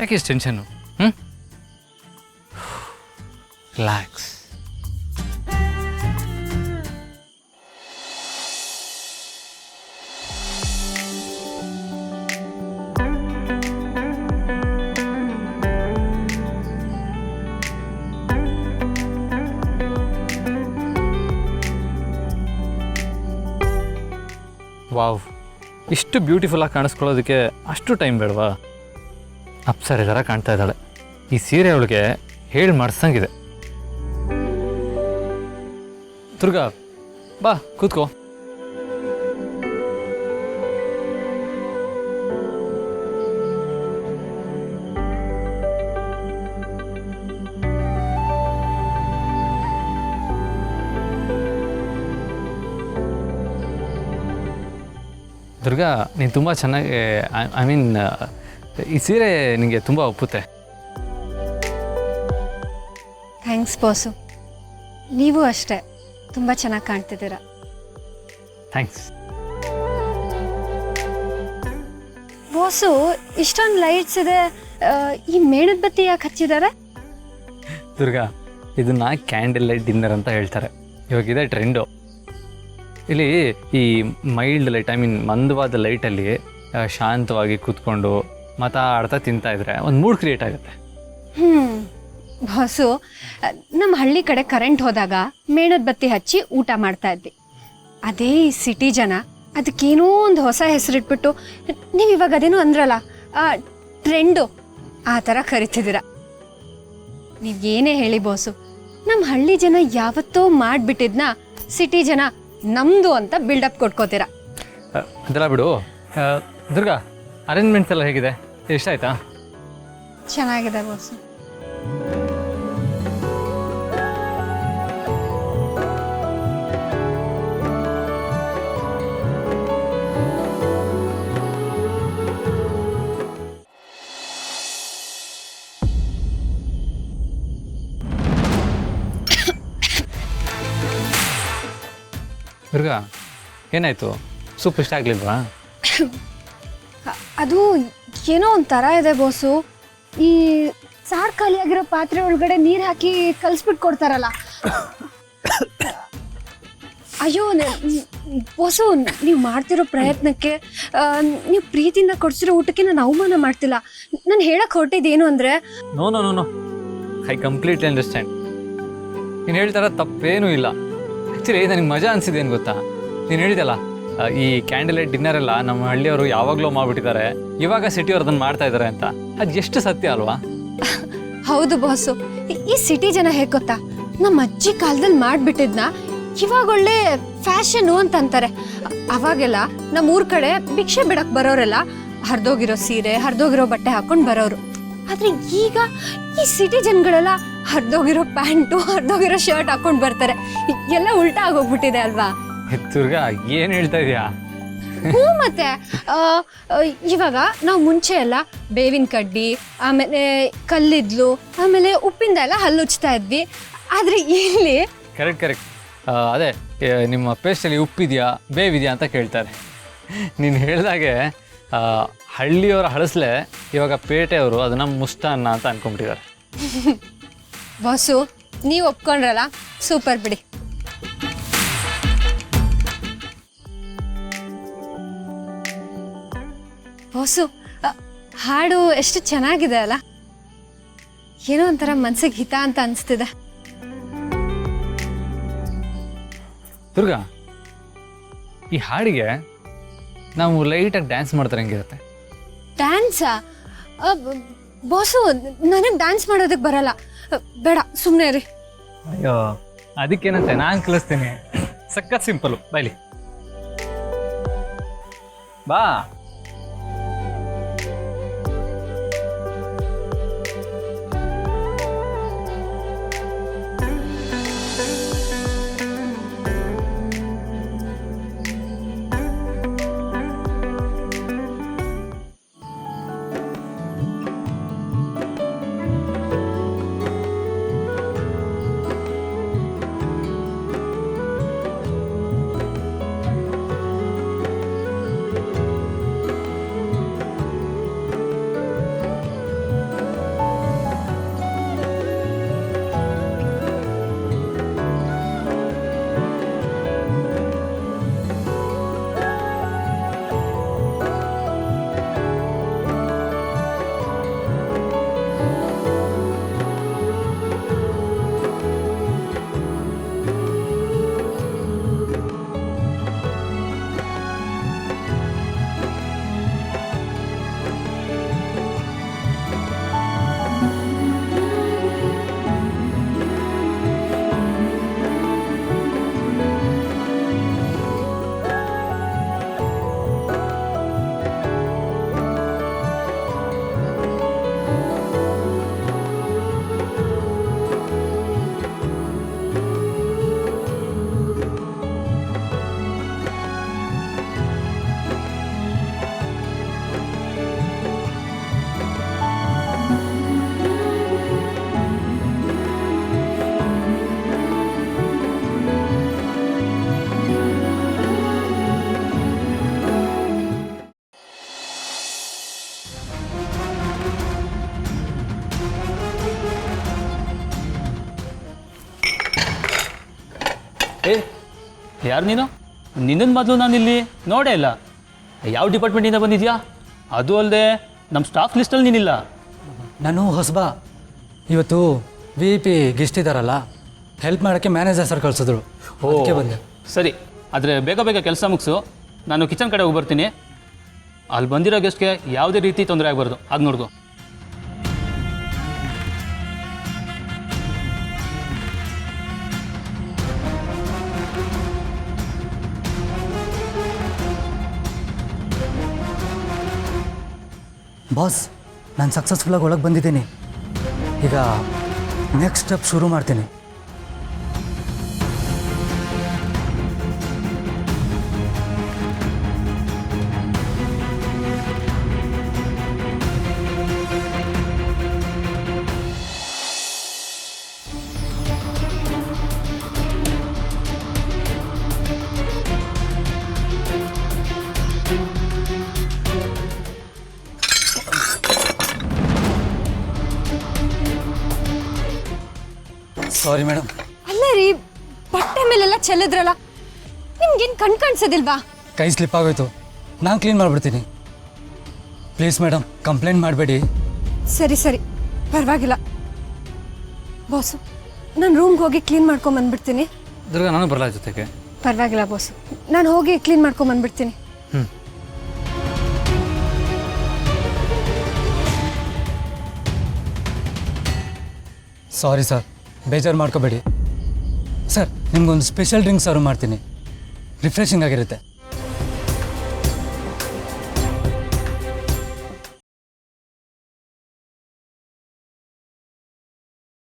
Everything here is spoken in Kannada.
ಯಾಕೆ ಇಷ್ಟು ಟೆನ್ಷನ್ನು? ಹ್ಞೂ, ರಿಲ್ಯಾಕ್ಸ್. ವಾವ್, ಇಷ್ಟು ಬ್ಯೂಟಿಫುಲ್ಲಾಗಿ ಕಾಣಿಸ್ಕೊಳ್ಳೋದಕ್ಕೆ ಅಷ್ಟು ಟೈಮ್ ಬೇಡವಾ? ಅಪ್ಸರೆ ಥರ ಕಾಣ್ತಾ ಇದ್ದಾಳೆ. ಈ ಸೀರೆ ಅವಳಿಗೆ ಹೇಳಿ ಮಾಡಿಸಂಗಿದೆ. ದುರ್ಗಾ, ಬಾ ಕೂತ್ಕೋ. ದುರ್ಗಾ, ನೀನು ತುಂಬ ಚೆನ್ನಾಗಿ ಐ ಮೀನ್ ಈ ಸೀರೆ ನಿನಗೆ ತುಂಬ ಒಪ್ಪುತ್ತೆ. ಥ್ಯಾಂಕ್ಸ್ ಬಾಸು, ನೀವು ಅಷ್ಟೇ ತುಂಬ ಚೆನ್ನಾಗಿ ಕಾಣ್ತಿದ್ದೀರ. ಥ್ಯಾಂಕ್ಸ್. ಬಾಸು, ಇಷ್ಟೊಂದು ಲೈಟ್ಸ್ ಇದೆ, ಈ ಮೇಣದ ಬತ್ತಿ ಯಾಕೆ ಹಚ್ಚಿದ್ದಾರೆ? ದುರ್ಗಾ, ಇದನ್ನು ಕ್ಯಾಂಡಲ್ ಲೈಟ್ ಡಿನ್ನರ್ ಅಂತ ಹೇಳ್ತಾರೆ. ಇವಾಗಿದೆ ಟ್ರೆಂಡು. ಇಲ್ಲಿ ಈ ಮೈಲ್ಡ್ ಲೈಟ್, ಐ ಮೀನ್ ಮಂದವಾದ ಲೈಟಲ್ಲಿ ಶಾಂತವಾಗಿ ಕೂತ್ಕೊಂಡು ಮಾತಾಡ್ತಾ ತಿಂತಾಯಿದ್ರೆ ಒಂದು ಮೂಡ್ ಕ್ರಿಯೇಟ್ ಆಗುತ್ತೆ. ಬಾಸು, ನಮ್ಮ ಹಳ್ಳಿ ಕಡೆ ಕರೆಂಟ್ ಹೋದಾಗ ಮೇಣದ ಬತ್ತಿ ಹಚ್ಚಿ ಊಟ ಮಾಡ್ತಾ ಇದ್ವಿ. ಅದೇ ಈ ಸಿಟಿ ಜನ ಅದಕ್ಕೇನೋ ಒಂದು ಹೊಸ ಹೆಸರಿಟ್ಬಿಟ್ಟು, ನೀವು ಇವಾಗ ಅದೇನೋ ಅಂದ್ರಲ್ಲ ಟ್ರೆಂಡು, ಆ ಥರ ಕರಿತಿದ್ದೀರ. ನೀವೇನೇ ಹೇಳಿ ಬಾಸು, ನಮ್ಮ ಹಳ್ಳಿ ಜನ ಯಾವತ್ತೋ ಮಾಡಿಬಿಟ್ಟಿದ್ನ ಸಿಟಿ ಜನ ನಮ್ಮದು ಅಂತ ಬಿಲ್ಡಪ್ ಕೊಟ್ಕೋತೀರ. ಅದೆಲ್ಲ ಬಿಡು. ದುರ್ಗಾ, ಅರೇಂಜ್ಮೆಂಟ್ಸ್ ಎಲ್ಲ ಹೇಗಿದೆ? ಇಷ್ಟ ಆಯ್ತಾ? ಚೆನ್ನಾಗಿದೆ ಬಾಸು. ದುರ್ಗಾ, ಏನಾಯಿತು? ಸೂಪ್ ಇಷ್ಟ ಆಗಲಿಲ್ವಾ? ಅದು ಏನೋ ಒಂಥರ ಇದೆ ಬಾಸು. ಈ ಸಾರು ಖಾಲಿಯಾಗಿರೋ ಪಾತ್ರೆ ಒಳಗಡೆ ನೀರು ಹಾಕಿ ಕಲಿಸ್ಬಿಟ್ಟು ಕೊಡ್ತಾರಲ್ಲ. ಅಯ್ಯೋ ಬಾಸು, ನೀವು ಮಾಡ್ತಿರೋ ಪ್ರಯತ್ನಕ್ಕೆ, ನೀವು ಪ್ರೀತಿಯಿಂದ ಕೊಡ್ಸಿರೋ ಊಟಕ್ಕೆ ನಾನು ಅವಮಾನ ಮಾಡ್ತಿಲ್ಲ. ನಾನು ಹೇಳಕ್ಕೆ ಹೊರಟಿದ್ದೇನು ಅಂದರೆ, no no no no, I completely understand. ನೀನು ಹೇಳ್ತಾರ ತಪ್ಪೇನೂ ಇಲ್ಲ. ಆ್ಯಕ್ಚುಲಿ ನನಗೆ ಮಜಾ ಅನಿಸಿದೆ ಏನು ಗೊತ್ತಾ? ನೀನು ಹೇಳಿದಲ್ಲ, ಈ ಕ್ಯಾಂಡಲ್ ಲೈಟ್ ಡಿನ್ನರ್ ಎಲ್ಲ ನಮ್ಮ ಹಳ್ಳಿಯವರು ಯಾವಾಗಲೂ ಮಾಡಿಬಿಟ್ಟಿದ್ದಾರೆ, ಇವಾಗ ಸಿಟಿಯವ್ರು ಅದನ್ನು ಮಾಡ್ತಾ ಇದ್ದಾರೆ ಅಂತ. ಅದು ಎಷ್ಟು ಸತ್ಯ ಅಲ್ವಾ? ಹೌದು ಬಾಸು. ಈ ಸಿಟಿ ಜನ ಹೇಗೆ ಗೊತ್ತಾ, ನಮ್ಮ ಅಜ್ಜಿ ಕಾಲದಲ್ಲಿ ಮಾಡಿಬಿಟ್ಟಿದ್ನ ಇವಾಗ ಒಳ್ಳೆ ಫ್ಯಾಷನು ಅಂತ ಅಂತಾರೆ. ಅವಾಗೆಲ್ಲ ನಮ್ಮ ಊರ ಕಡೆ ಭಿಕ್ಷೆ ಬಿಡಕ್ಕೆ ಬರೋರೆಲ್ಲ ಹರಿದೋಗಿರೋ ಸೀರೆ, ಹರಿದೋಗಿರೋ ಬಟ್ಟೆ ಹಾಕೊಂಡು ಬರೋರು. ಆದರೆ ಈಗ ಈ ಸಿಟಿ ಜನಗಳೆಲ್ಲ ಹರಿದೋಗಿರೋ ಪ್ಯಾಂಟು, ಹರಿದೋಗಿರೋ ಶರ್ಟ್ ಹಾಕೊಂಡು ಬರ್ತಾರೆ. ಎಲ್ಲ ಉಲ್ಟಾ ಆಗೋಗ್ಬಿಟ್ಟಿದೆ ಅಲ್ವಾ? ದುರ್ಗಾ, ಏನು ಹೇಳ್ತಾ ಇದೀಯಾ? ಹ್ಞೂ, ಮತ್ತೆ ಇವಾಗ ನಾವು ಮುಂಚೆ ಎಲ್ಲ ಬೇವಿನ ಕಡ್ಡಿ, ಆಮೇಲೆ ಕಲ್ಲಿದ್ಲು, ಆಮೇಲೆ ಉಪ್ಪಿಂದ ಎಲ್ಲ ಹಲ್ಲುಚ್ತಾ ಇದ್ವಿ. ಆದರೆ ಇಲ್ಲಿ ಕರೆಕ್ಟ್. ಅದೇ ನಿಮ್ಮ ಪೇಸ್ಟಲ್ಲಿ ಉಪ್ಪಿದೆಯಾ ಬೇವಿದೆಯಾ ಅಂತ ಕೇಳ್ತಾರೆ. ನೀನು ಹೇಳಿದಾಗೆ ಹಳ್ಳಿಯವರ ಹಳಸ್ಲೆ ಇವಾಗ ಪೇಟೆಯವರು ಅದನ್ನು ಮುಷ್ಟಾನ್ನ ಅಂತ ಅನ್ಕೊಂಡ್ಬಿಟ್ಟಿದ್ದಾರೆ. ಬಾಸು, ನೀವು ಒಪ್ಕೊಂಡ್ರಲ್ಲ, ಸೂಪರ್ ಬಿಡಿ. ಬಾಸು, ಹಾಡು ಎಷ್ಟು ಚೆನ್ನಾಗಿದೆ ಅಲ್ಲ? ಏನೋ ಒಂಥರ ಮನ್ಸಿಗೆ ಹಿತ ಅಂತ ಅನಿಸ್ತಿದೆ. ದುರ್ಗಾ, ಈ ಹಾಡಿಗೆ ನಾವು ಲೈಟಾಗಿ ಡ್ಯಾನ್ಸ್ ಮಾಡ್ತಾರೆ ಹೆಂಗಿರುತ್ತೆ? ಡ್ಯಾನ್ಸಾ? ಬಾಸು, ನನಗೆ ಡ್ಯಾನ್ಸ್ ಮಾಡೋದಕ್ಕೆ ಬರಲ್ಲ. ಬೇಡ, ಸುಮ್ಮನೆ ರೀ. ಅಯ್ಯೋ, ಅದಕ್ಕೇನಂತೆ ನಾನು ಕಲಿಸ್ತೀನಿ. ಸಖತ್ ಸಿಂಪಲ್ಲು, ಬಾಯ್ಲಿ ಬಾ. ಯಾರು ನೀನು? ನಿನ್ನನ್ನು ಮೊದಲು ನಾನು ಇಲ್ಲಿ ನೋಡೇ ಇಲ್ಲ. ಯಾವ ಡಿಪಾರ್ಟ್ಮೆಂಟಿಂದ ಬಂದಿದ್ಯಾ? ಅದು ಅಲ್ಲದೆ ನಮ್ಮ ಸ್ಟಾಫ್ ಲಿಸ್ಟಲ್ಲಿ ನೀನಿಲ್ಲ. ನಾನು ಹೊಸಬಾ. ಇವತ್ತು VIP ಗೆಸ್ಟ್ ಇದ್ದಾರಲ್ಲ, ಹೆಲ್ಪ್ ಮಾಡೋಕ್ಕೆ ಮ್ಯಾನೇಜರ್ ಸರ್ ಕಳಿಸಿದ್ರು. ಅದಕ್ಕೆ ಬಂದೆ. ಸರಿ, ಆದರೆ ಬೇಗ ಬೇಗ ಕೆಲಸ ಮುಗಿಸು. ನಾನು ಕಿಚನ್ ಕಡೆ ಹೋಗಿ ಬರ್ತೀನಿ. ಅಲ್ಲಿ ಬಂದಿರೋ ಗೆಸ್ಟ್ಗೆ ಯಾವುದೇ ರೀತಿ ತೊಂದರೆ ಆಗಬಾರ್ದು, ಅದು ನೋಡ್ಕೊ. ಬಾಸ್, ನಾನು ಸಕ್ಸಸ್ಫುಲ್ಲಾಗಿ ಒಳಗೆ ಬಂದಿದ್ದೀನಿ. ಈಗ ನೆಕ್ಸ್ಟ್ ಸ್ಟೆಪ್ ಶುರು ಮಾಡ್ತೀನಿ. Sorry madam. ಅಲ್ಲ ರೀ, ಬಟ್ಟೆ ಮೇಲೆಲ್ಲ ಚೆಲ್ಲಿದ್ರಲ್ಲ, ನಿಮ್ಗೇನು ಕಾಣಿಸೋದಿಲ್ವಾ? ಕೈ ಸ್ಲಿಪ್ ಆಗೋಯ್ತು, ನಾನು ಕ್ಲೀನ್ ಮಾಡಿಬಿಡ್ತೀನಿ. ಪ್ಲೀಸ್ ಮೇಡಮ್, ಕಂಪ್ಲೇಂಟ್ ಮಾಡಬೇಡಿ. ಸರಿ ಸರಿ, ಪರವಾಗಿಲ್ಲ ಬಾಸು. ನಾನು ರೂಮ್ಗೆ ಹೋಗಿ ಕ್ಲೀನ್ ಮಾಡ್ಕೊಂಬಂದ್ಬಿಡ್ತೀನಿ. ದುರ್ಗಾ, ನಾನು ಬರಲ್ಲ ಜೊತೆಗೆ. ಪರವಾಗಿಲ್ಲ ಬಾಸು, ನಾನು ಹೋಗಿ ಕ್ಲೀನ್ ಮಾಡ್ಕೊಂಬಂದ್ಬಿಡ್ತೀನಿ. ಸಾರಿ ಸರ್, ಬೇಜಾರು ಮಾಡ್ಕೋಬೇಡಿ. ಸರ್, ನಿಮ್ಗೊಂದು ಸ್ಪೆಷಲ್ ಡ್ರಿಂಕ್ ಸರ್ವ್ ಮಾಡ್ತೀನಿ, ರಿಫ್ರೆಶಿಂಗ್ ಆಗಿರುತ್ತೆ.